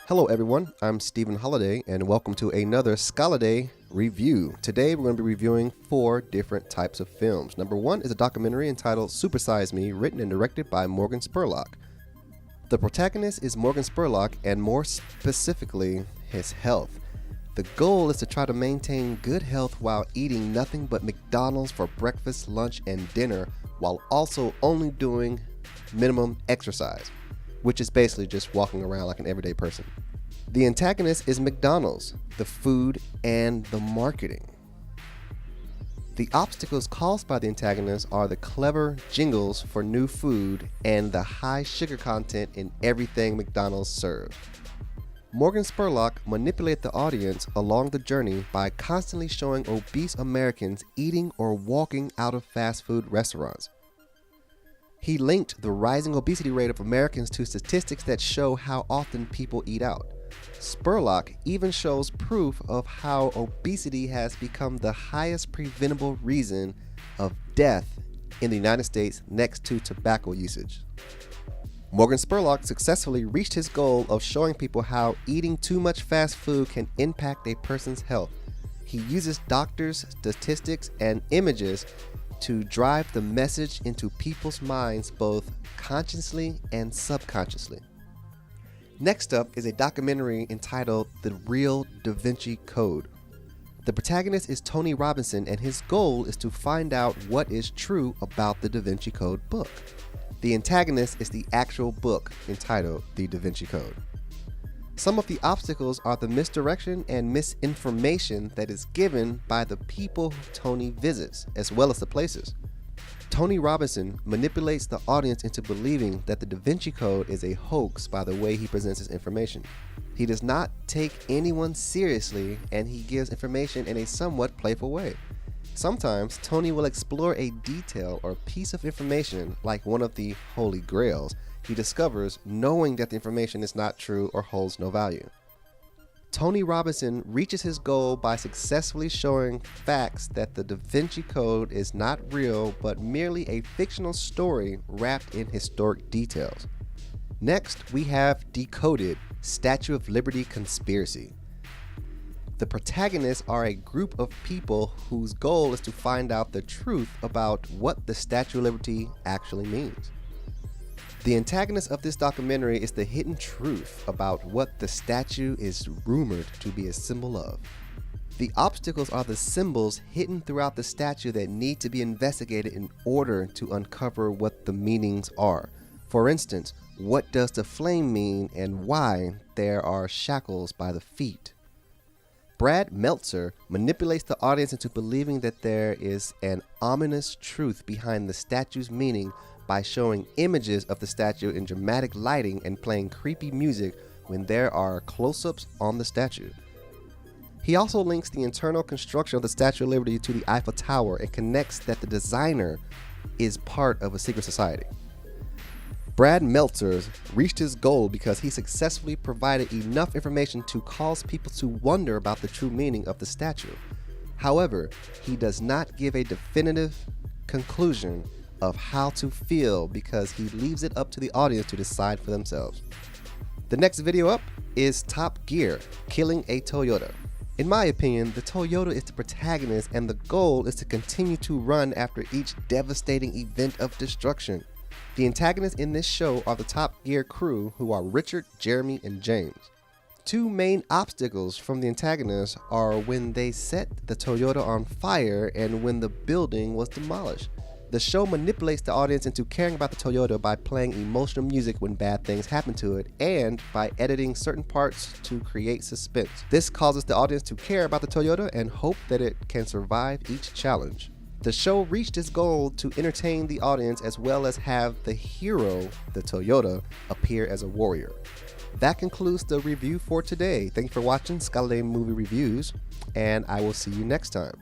Hello everyone, I'm Stephen Holliday and welcome to another Scaladay review. Today we're going to be reviewing 4 different types of films. Number 1 is a documentary entitled Super Size Me, written and directed by Morgan Spurlock. The protagonist is Morgan Spurlock and more specifically his health. The goal is to try to maintain good health while eating nothing but McDonald's for breakfast, lunch, and dinner while also only doing minimum exercise, which is basically just walking around like an everyday person. The antagonist is McDonald's, the food, and the marketing. The obstacles caused by the antagonist are the clever jingles for new food and the high sugar content in everything McDonald's serves. Morgan Spurlock manipulated the audience along the journey by constantly showing obese Americans eating or walking out of fast food restaurants. He linked the rising obesity rate of Americans to statistics that show how often people eat out. Spurlock even shows proof of how obesity has become the highest preventable reason of death in the United States next to tobacco usage. Morgan Spurlock successfully reached his goal of showing people how eating too much fast food can impact a person's health. He uses doctors, statistics, and images to drive the message into people's minds both consciously and subconsciously. Next up is a documentary entitled The Real Da Vinci Code. The protagonist is Tony Robinson and his goal is to find out what is true about the Da Vinci Code book. The antagonist is the actual book entitled The Da Vinci Code. Some of the obstacles are the misdirection and misinformation that is given by the people Tony visits, as well as the places. Tony Robinson manipulates the audience into believing that the Da Vinci Code is a hoax by the way he presents his information. He does not take anyone seriously and he gives information in a somewhat playful way. Sometimes Tony will explore a detail or piece of information like one of the Holy Grails he discovers, knowing that the information is not true or holds no value. Tony Robinson reaches his goal by successfully showing facts that the Da Vinci Code is not real but merely a fictional story wrapped in historic details. Next, we have Decoded: Statue of Liberty Conspiracy. The protagonists are a group of people whose goal is to find out the truth about what the Statue of Liberty actually means. The antagonist of this documentary is the hidden truth about what the statue is rumored to be a symbol of. The obstacles are the symbols hidden throughout the statue that need to be investigated in order to uncover what the meanings are. For instance, what does the flame mean and why there are shackles by the feet? Brad Meltzer manipulates the audience into believing that there is an ominous truth behind the statue's meaning by showing images of the statue in dramatic lighting and playing creepy music when there are close-ups on the statue. He also links the internal construction of the Statue of Liberty to the Eiffel Tower and connects that the designer is part of a secret society. Brad Meltzer reached his goal because he successfully provided enough information to cause people to wonder about the true meaning of the statue. However, he does not give a definitive conclusion of how to feel because he leaves it up to the audience to decide for themselves. The next video up is Top Gear: Killing a Toyota. In my opinion, the Toyota is the protagonist and the goal is to continue to run after each devastating event of destruction. The antagonists in this show are the Top Gear crew, who are Richard, Jeremy, and James. 2 main obstacles from the antagonists are when they set the Toyota on fire and when the building was demolished. The show manipulates the audience into caring about the Toyota by playing emotional music when bad things happen to it and by editing certain parts to create suspense. This causes the audience to care about the Toyota and hope that it can survive each challenge. The show reached its goal to entertain the audience as well as have the hero, the Toyota, appear as a warrior. That concludes the review for today. Thank you for watching Scaladay Movie Reviews, and I will see you next time.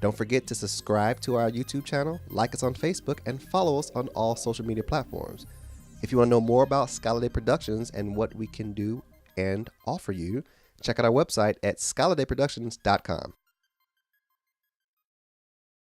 Don't forget to subscribe to our YouTube channel, like us on Facebook, and follow us on all social media platforms. If you want to know more about Scaladay Productions and what we can do and offer you, check out our website at scaladayproductions.com.